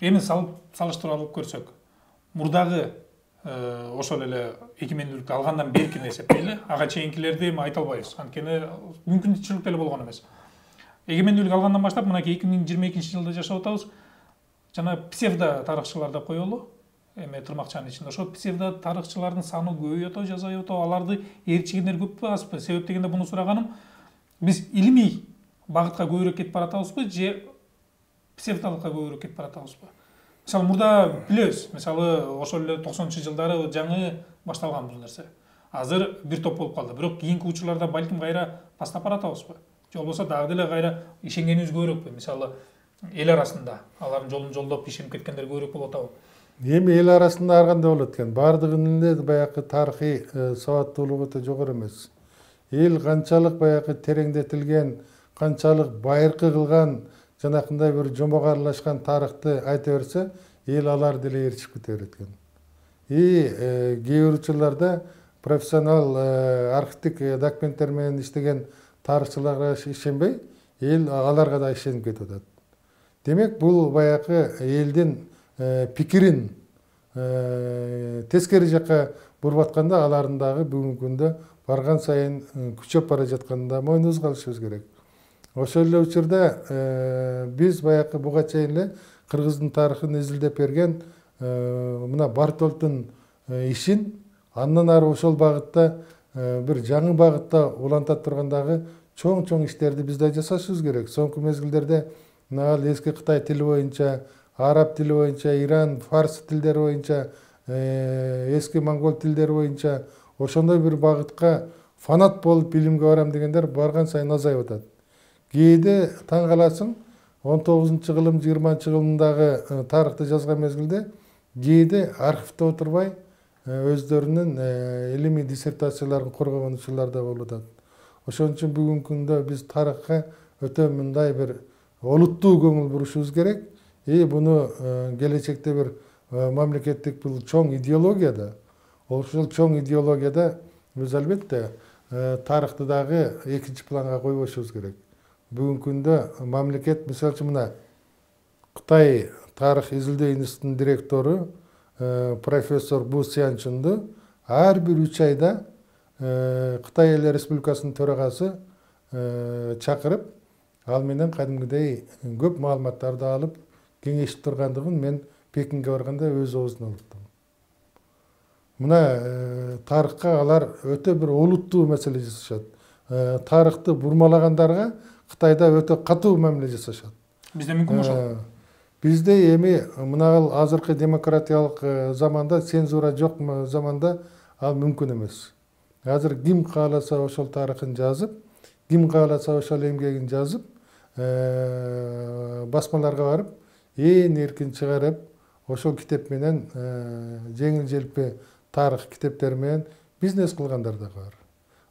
Эми салыштырып алып көрсөк, мурдагы ошол эле эгемендүүлүктү алгандан беркини эсептейли, ага чейинкилерди эми айта албайбыз. Анткени мүмкүнчүлүк деле болгон эмес. Эгемендүүлүк алгандан баштап мынакей 2022-жылда жашап атабыз. Жана псевдо тарыхчылар деп коелу. Эми тырмакчанын ичинде ошол псевдо тарыхчылардын саны көбөйүп атабы, азайып атабы, аларды ээрчигендер көппү, азбы? Себеп дегенде буну сураганым, биз илимий багытка көбүрөөк кетип баратабызбы, же псевдолукка көбүрөөк кетип баратабызбы? Мисалы мурда билебиз, мисалы ошол эле 90-жылдары жаңы башталган бул нерсе. Азыр бир топ болуп калды. Бирок кийинки учурларда балким кайра баштап баратабызбы? Же болбосо дагы деле кайра ишенгенибиз көбүрөкпү? Мисалы эл арасында алардын жолун жолдоп ишенип кеткендер көбүрөөк болуп атабы? Эми эл арасында ар кандай болот экен. Бардыгынын эле баягы тарыхый сабаттуулугу өтө жогору эмес. Эл канчалык баягы тереңдетилген, канчалык байыркы кылган, жанакындай бир жомок аралашкан тарыхты айта берсе, эл алар деле ээрчип кете берет экен. Кээ бир учурларда профессионал архивдик документтер менен иштеген тарыхчыларга ишенбей, эл аларга да ишенип кетип атат. Демек, бул баягы элдин пикирин тескери жакка буруп атканда, алардын дагы бүгүнкү күндө барган сайын күчөп бара жатканында мойнубузга алышыбыз керек. Ошол эле учурда биз баягы буга чейин эле кыргыздын тарыхын изилдеп берген мына Бартолттун ишин андан ары ошол багытта бир жаңы багытта уланта тургандагы чоң иштерди биз да жасашыбыз керек. Соңку мезгилдерде мына эски Кытай тили боюнча, араб тили боюнча, Иран, фарс тилдери боюнча, эски монгол тилдери боюнча ошондой бир багытка фанат болуп билимге барам дегендер барган сайын азайып атат. Кээде таң каласың, 19-кылым, 20-кылымдагы тарыхты жазган мезгилде кээде архивде отурбай өздөрүнүн илимий диссертацияларын коргогон учурлар да болуп атат. Ошон үчүн бүгүнкү күндө биз тарыхка өтө мындай бир олуттуу көңүл бурушубуз керек. Буну келечекте бир мамлекеттик бул чоң идеологияда, ошол чоң идеологияда биз албетте тарыхты дагы экинчи планга койбошубуз керек. Бүгүнкү күндө мамлекет, мисалы үчүн мына Кытай тарых изилдөө институтунун директору профессор Бу Сянчунду ар бир 3 айда Кытай Эл Республикасынын төрагасы чакырып, ал менен кадимгидей көп маалыматтарды алып, кеңешип тургандыгын мен Пекинге барганда өз оозунан уктум. Мына тарыхка алар өтө бир олуттуу маселе жасашат. Тарыхты бурмалагандарга Кытайда өтө катуу мамиле жасашат. Бизде мүмкүн ошол. Бизде эми мына азыркы демократиялык заманда, цензура жок заманда ал мүмкүн эмес. Азыр ким кааласа ошол тарыхын жазып, ким кааласа ошол эмгегин жазып, басмаларга барып, эркин чыгарып, ошол китеп менен жеңил желпи тарых китептери менен бизнес кылгандар да бар.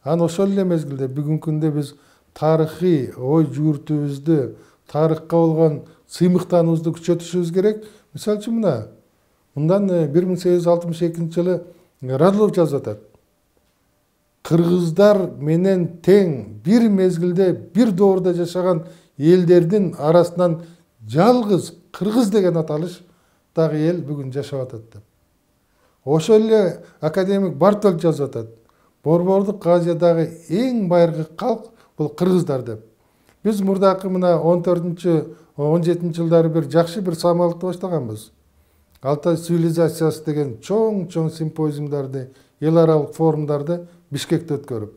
Анан ошол эле мезгилде бүгүнкү күндө биз тарыхый ой жүгүртүүбүздү, тарыхка болгон сыймыктануубузду күчөтүшүбүз керек. Мисалы үчүн мына мындан 1862-жылы Радлов жазып атат. Кыргыздар менен тең бир мезгилде бир доордо жашаган элдердин арасынан жалгыз кыргыз деген аталыш дагы эл бүгүн жашап атат деп. Ошол эле академик Бартолт жазып атат. Борбордук Азиядагы эң байыркы калк бул кыргыздар деп. Биз мурдакы мына 14-17 жылдары бир жакшы бир самалыкты баштаганбыз. Алтай цивилизациясы деген чоң симпозиумдарды, эл аралык форумдарды Бишкекте өткөрүп.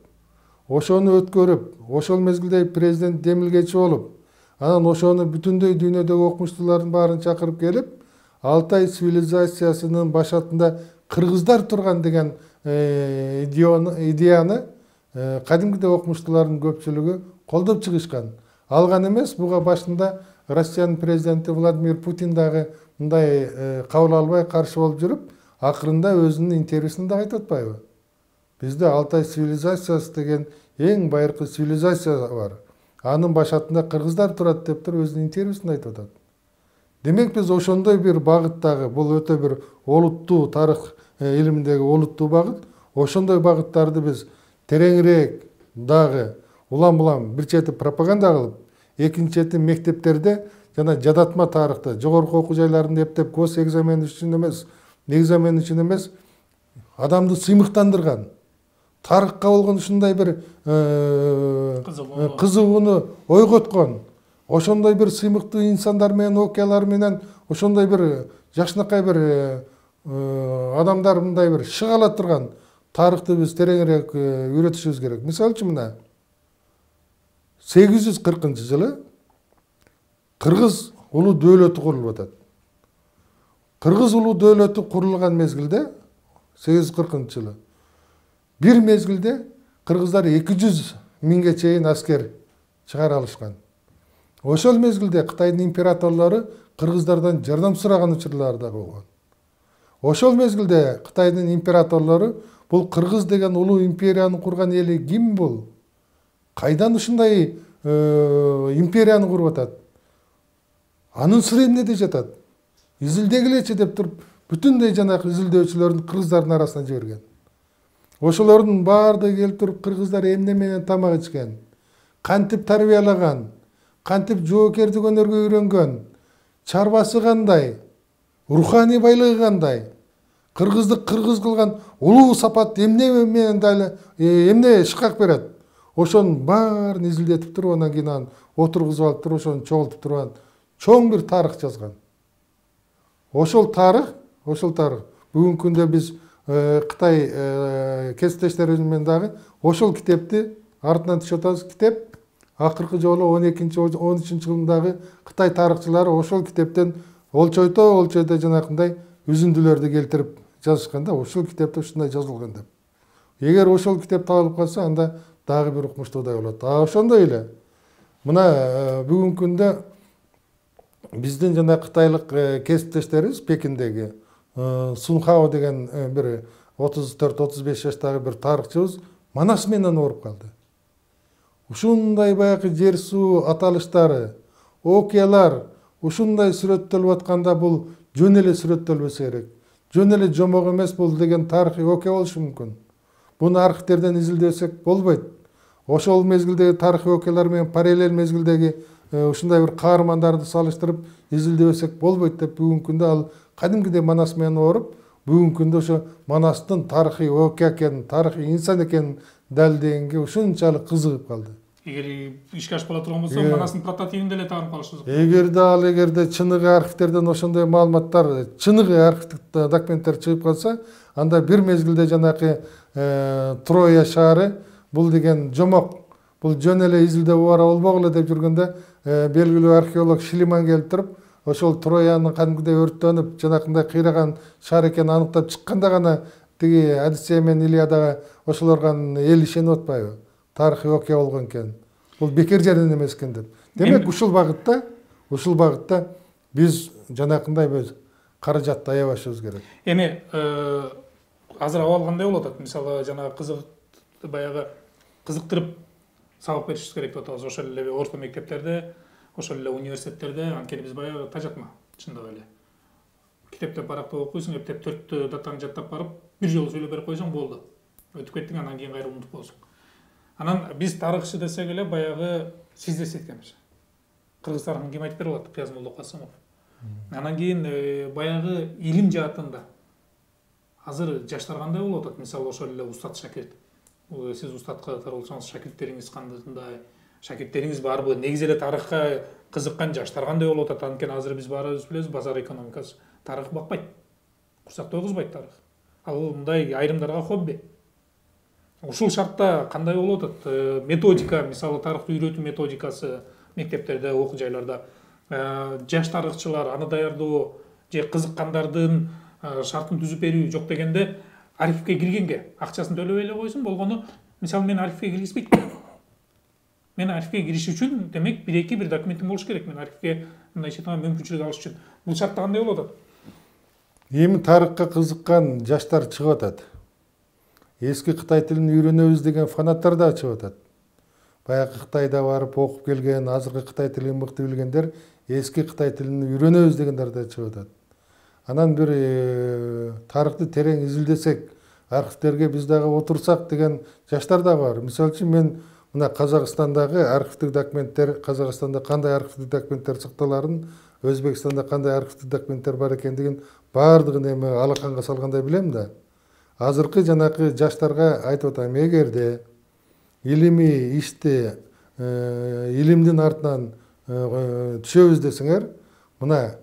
Ошону өткөрүп, ошол мезгилде президент демилгечи болуп, анан ошону бүтүндөй дүйнөдөгү окумуштуулардын баарын чакырып келип, Алтай цивилизациясынын башатында кыргыздар турган деген идеяны кадимгидей окумуштуулардын көпчүлүгү колдоп чыгышкан. Алган эмес, буга башында Россиянын президенти Владимир Путин дагы мындай кабыл албай каршы болуп жүрүп, акырында өзүнүн интервьюсунда да айтып атпайбы? Бизде Алтай цивилизациясы деген эң байыркы цивилизация бар. Анын башатында кыргыздар турат деп туруп өзүнүн интервьюсунда айтып атат. Демек биз ошондой бир багыттагы, бул өтө бир олуттуу тарых илиминдеги олуттуу багыт, ошондой багыттарды биз тереңирээк дагы улам-улам бир чети пропаганда кылып, экинчи чети мектептерде жана жадатма тарыхты, жогорку окуу жайларында эптеп гос экзамен үчүн эмес, адамды сыймыктандырган, тарыхка болгон ушундай бир кызыгууну ойготкон, ошондой бир сыймыктуу инсандар менен, окуялар менен, ошондой бир жакшынакай бир адамдар мындай бир шыгала турган тарыхты биз тереңирээк үйрөтүшүбүз керек. Мисалы үчүн мына 840-жылы Кыргыз улуу дөөлөтү курулуп атат. Кыргыз улуу дөөлөтү курулган мезгилде 840-жылы бир мезгилде кыргыздар 200 миңге чейин аскер чыгара алышкан. Ошол мезгилде Кытайдын императорлору кыргыздардан жардам сураган учурлар да болгон. Ошол мезгилде Кытайдын императорлору бул кыргыз деген улуу империяны курган эли ким бул? Кайдан ушундай империяны куруп атат? Анын сыры эмнеде жатат? Изилдегилечи деп туруп, бүтүндөй жанагы изилдөөчүлөрдүн кыргыздардын арасына жиберген. Ошолордун баардыгы келип туруп кыргыздар эмне менен тамак ичкен, кантип тарбиялаган, кантип жоокердик өнөргө үйрөнгөн, чарбасы кандай, руханий байлыгы кандай, кыргыздык кыргыз кылган улуу сапат эмне менен дагы эмне шыкак берет. Ошонун баарын изилдетип туруп, анан кийин аны отургузуп алып туруп, ошону чогултуп туруп чоң бир тарых жазган. Ошол тарых бүгүнкү күндө биз Кытай кесиптештерибиз менен дагы ошол китепти артынан түшүп атабыз. Китеп акыркы жолу 12-13 жылдагы Кытай тарыхчылары ошол китептен олчойто жанакындай үзүндүлөрдү келтирип жазышканда, ошол китепте ушундай жазылган деп. Эгер ошол китеп табылып калса, анда дагы бир укмуштуудай болот. Ошондой эле мына бүгүнкү күндө биздин жана кытайлык кесиптештерибиз Пекиндеги Сунхао деген бир 34-35 жаштагы бир тарыхчыбыз Манас менен ооруп калды. Ушундай баягы жер суу аталыштары, окуялар ушундай сүрөттөлүп атканда бул жөн эле сүрөттөлбөсө керек. Жөн эле жомок эмес бул деген тарыхый окуя болушу мүмкүн. Буну архивтерден изилдесек болбойт. Ошол мезгилдеги тарыхый окуялар менен параллель мезгилдеги ушундай бир каармандарды салыштырып изилдебесек болбойт деп бүгүнкү күндө ал кадимкидей Манас менен ооруп, бүгүнкү күндө ошо Манастын тарыхый окуя экенин, тарыхый инсан экенин далилдегенге ушунчалык кызыгып калды. Эгер ишке ашпай турган болсо, Манастын прототипин деле таанып калышыбыз мүмкүн. Эгерде чыныгы архивтерден ошондой маалыматтар, чыныгы архивдик документтер чыгып калса, анда бир мезгилде жанакы Троя шаары бул деген жомок, бул жөн эле изилдөө убара болбогула деп жүргөндө белгилүү археолог Шлиман келип туруп, ошол Троянын кадимкидей өрттөнүп, жанакындай кыйраган шаар экенин аныктап чыкканда гана тиги Одиссея менен Илиадага ошолорго эл ишенип атпайбы? Тарыхый окуя болгон экен. Бул бекер жерден эмес экен деп. Демек ушул багытта биз жанакындай біз каражатты аябашыбыз керек. Эми азыр абал кандай болуп атат? Мисалы жанагы баягы кызыктырып сабак беришибиз керек деп атабыз. Ошол эле орто мектептерде, ошол эле университеттерде, анткени биз баягы тажатма, чындап эле. Китепте баракта окуйсуң, эптеп 4 датаны жаттап барып, бир жолу сөйлөп берип койсоң болду. Өтүп кеттиң, анан кийин кайра унутуп болсуң. Анан биз тарыхчы десек эле баягы сиз десек эмес. Кыргыз тарыхын ким айтып берип атат? Кыяз Молдокасымов. Анан кийин баягы илим жаатында азыр жаштар кандай болуп атат? Мисалы ошол эле устат шакирт. Сиз устатка катары болсоңуз, шакирттериңиз кандай? Шакирттериңиз барбы? Негизи эле тарыхка кызыккан жаштар кандай болуп атат? Анткени азыр биз баарыбыз билебиз, базар экономикасы тарых бакпайт. Курсак тойгузбайт тарых. Ал мындай айрымдарга хобби. Ушул шартта кандай болуп атат? Методика, мисалы тарыхты үйрөтүү методикасы мектептерде, окуу жайларда жаш тарыхчылар аны даярдоо же кызыккандардын шартын түзүп берүү жок дегенде архивге киргенге акчасын төлөбөй эле койсун, болгону мисалы мен архивге киргизбейт. Мен архивге кириш үчүн демек бир документим болуш керек. Мен архивге мындай четиңа мүмкүнчүлүк алыш үчүн. Бул шартта кандай болуп атат? Эми тарыхка кызыккан жаштар чыгып атат. Эски Кытай тилин үйрөнөбүз деген фанаттар да чыгып атат. Баягы Кытайда барып окуп келген, азыркы Кытай тилин мыкты билгендер эски Кытай тилин үйрөнөбүз дегендер да чыгып атат. Анан бир тарыхты терең изилдесек, архивтерге биз дагы отурсак деген жаштар да бар. Мисалы үчүн мен мына Казакстандагы архивдик документтер, Казакстанда кандай архивдик документтер сакталарын, Өзбекстанда кандай архивдик документтер бар экендигин баардыгын эми алаканга салгандай билем да. Азыркы жанакы жаштарга айтып атам, эгерде илимий ишти илимдин артынан түшөбүз десеңер, мына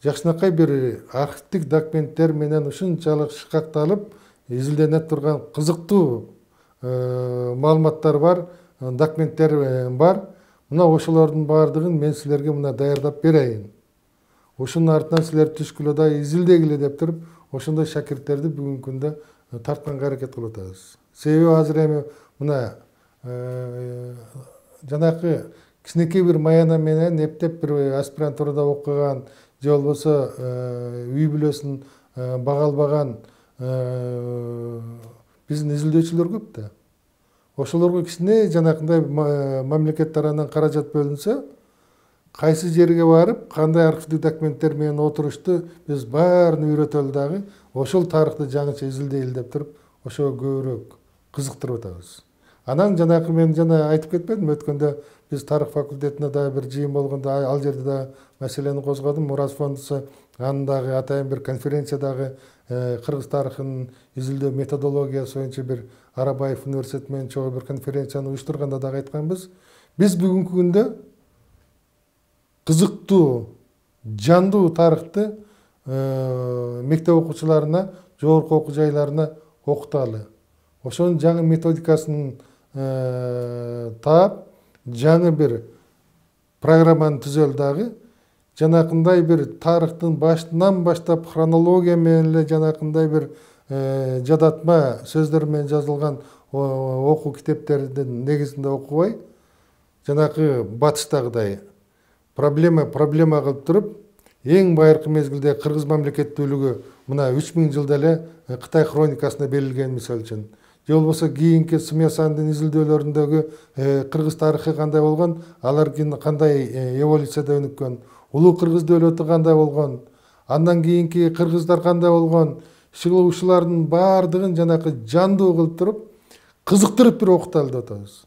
жакшынакай бир архивдик документтер менен ушунчалык шыкакталып изилдене турган кызыктуу маалыматтар бар, документтер бар. Мына ошолордун баардыгын мен силерге мына даярдап берейин. Ошонун артынан силер түшкүлө изилдегиле деп туруп, ошондой шакирттерди бүгүнкү күндө тартканга аракет кылып атабыз. Себеби азыр эми мына жанакы кичинекей бир маяна менен эптеп бир аспирантурада окуган же болбосо үй бүлөсүн бага албаган биздин изилдөөчүлөр көп да. Ошолорго кичине жанакындай мамлекет тарабынан каражат бөлүнсө, кайсы жерге барып, кандай архивдик документтер менен отурушту биз баарын үйрөтөлү дагы, ошол тарыхты жаңыча изилдейли деп туруп, ошого көбүрөөк кызыктырып атабыз. Анан жанакы мен жана айтып кетпедимби, өткөндө биз тарых факультетине дагы бир жыйын болгондо ал жерде да маселени козгодум. Мурас фондусу анын дагы атайын бир конференциядагы кыргыз тарыхын изилдөө методологиясы боюнча бир Арабаев университети менен чогуу бир конференцияны уюштурганда дагы айтканбыз. Биз бүгүнкү күндө кызыктуу, жандуу тарыхты мектеп окуучуларына, жогорку окуу жайларына окуталы. Ошонун жаңы методикасын таап, жаңы бир программаны түзөлү дагы, жанакындай бир тарыхтын башынан баштап хронология менен эле жанакындай бир жадатма сөздөр менен жазылган окуу китептердин негизинде окубай, жанакы батыштагыдай проблема кылып туруп, эң байыркы мезгилде кыргыз мамлекеттүүлүгү мына 3000 жылда эле Кытай хроникасында берилген мисалы үчүн. Же болбосо кийинки Сумясандын изилдөөлөрүндөгү кыргыз тарыхы кандай болгон, алар кандай эволюцияда өнүккөн, улуу кыргыз дөөлөтү кандай болгон, андан кийинки кыргыздар кандай болгон, ушулардын баардыгын жанакы жандуу кылып туруп, кызыктырып бир окуталы деп атабыз.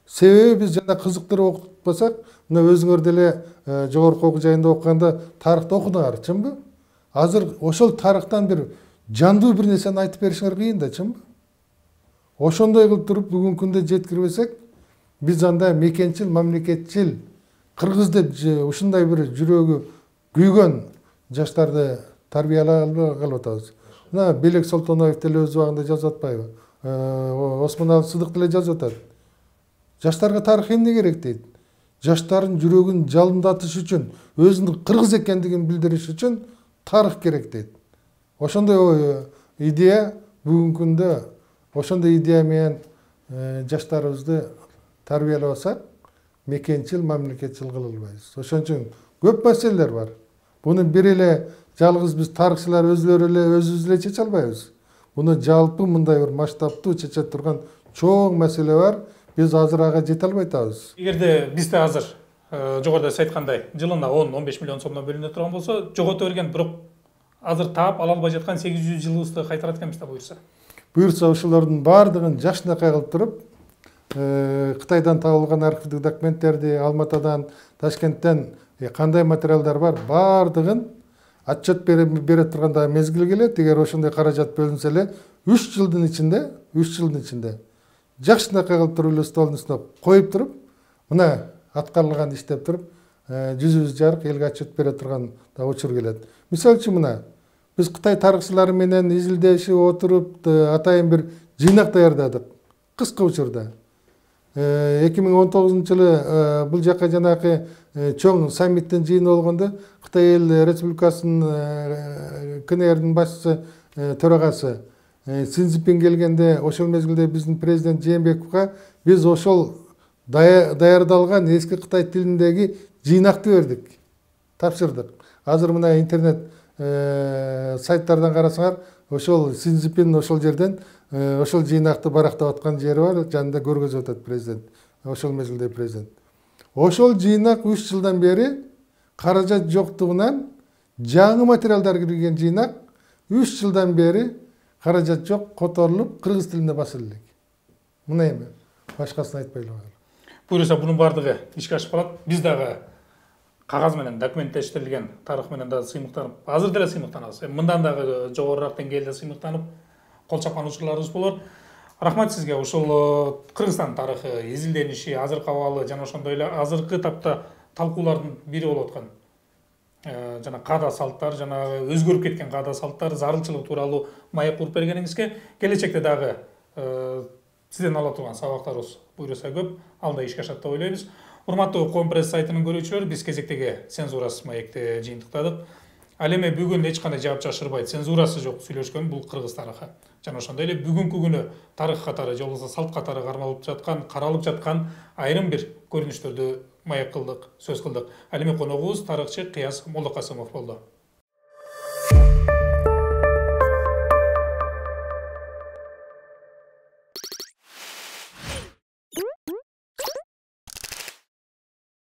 Себеби биз жана кызыктырып окутпасак, мына өзүңөр деле жогорку окуу жайында окуганда тарыхты окудуңар, чынбы? Азыр ошол тарыхтан бир жандуу бир нерсени айтып беришиңер кыйын да, чынбы? Ошондой кылып туруп бүгүнкү күндө жеткирбесек, биз анда мекенчил, мамлекетчил, кыргыз деп ушундай бир жүрөгү күйгөн жаштарды тарбиялай албай калып атабыз. Мына Белек Солтоноев деле өз убагында жазып атпайбы? Осмоналы Сыдык деле жазып атат. Жаштарга тарых эмне керек дейт? Жаштардын жүрөгүн жалындатыш үчүн, өзүнүн кыргыз экендигин билдириш үчүн тарых керек дейт. Ошондой идея бүгүнкү күндө, ошондой идея менен жаштарыбызды тарбиялабасак, мекенчил, мамлекетчил кыла албайбыз. Ошон үчүн көп маселелер бар. Буну бир эле жалгыз биз тарыхчылар өзүбүз эле чече албайбыз. Буну жалпы мындай бир масштабтуу чече турган чоң маселе бар. Биз азыр ага жете албай атабыз. Эгерде бизде азыр жогоруда сиз айткандай жылына 10-15 миллион сомдон бөлүнө турган болсо, жогото берген, бирок азыр таап ала албай жаткан 800 жылыбызды кайтарат экенбиз да буюрса. Буюрса ошолордун баардыгын жакшынакай кылып туруп, Кытайдан табылган архивдик документтерди, Алматадан, Ташкенттен кандай материалдар бар, баардыгын отчет бере турганда мезгил келет. Эгер ошондой каражат бөлүнсө эле 3 жылдын ичинде жакшынакай кылып туруп эле столдун үстүнө коюп туруп, мына аткарылган иш деп туруп, жүзүбүз жарык элге отчет бере турган да учур келет. Мисалы үчүн мына биз Кытай тарыхчылары менен изилдешип отуруп, атайын бир жыйнак даярдадык кыска учурда. 2019 жылы бул жака жанакы чоң саммиттин жыйыны болгондо Кытай Эл Республикасынын КНРдин башчысы, төрагасы Си Цзиньпин келгенде, ошол мезгилде биздин президент Жээнбековго биз ошол даярдалган эски Кытай тилиндеги жыйнакты бердик, тапшырдык. Азыр мына интернет сайттардан карасаңар, ошол Си Цзиньпин ошол жерден ошол жыйнакты барактап аткан жери бар, жанында көргөзүп атат президент. Ошол мезгилде президент. Ошол жыйнак 3 жылдан бери каражат жоктугунан жаңы материалдар кирген жыйнак 3 жылдан бери каражат жок, которулуп кыргыз тилинде басылып элек. Мына эми башкасын айтпай эле коелу. Буюрса бунун баардыгы ишке ашып калат. Биз дагы кагаз менен документтештирилген тарых менен да сыймыктанып, азыр деле сыймыктанабыз. Мындан дагы жогорураак деңгээлде сыймыктанып, кол чапкан учурларыбыз болор. Рахмат сизге. Ушул Кыргызстан тарыхы изилдениши, азыркы абалы жана ошондой эле азыркы тапта талкуулардын бири болуп аткан жана каада салттар, жана өзгөрүп кеткен каада салттар, зарылчылык тууралуу маек куруп бергениңизге, келечекте дагы сизден ала турган сабактарыбыз буюрса көп, алда ишке ашат деп ойлойбуз. Урматтуу Коом пресс сайтынын көрүүчүлөрү, биз кезектеги цензурасыз маекти жыйынтыктадык. Ал эми бүгүн эч кандай жаап жашырбай, цензурасы жок сүйлөшкөн бул кыргыз тарыхы. Жана ошондой эле бүгүнкү күнү тарых катары же болбосо салт катары каралып жаткан айрым бир көрүнүштөрдү маек кылдык, сөз кылдык. Ал эми коногубуз тарыхчы Кыяз Молдокасымов болду.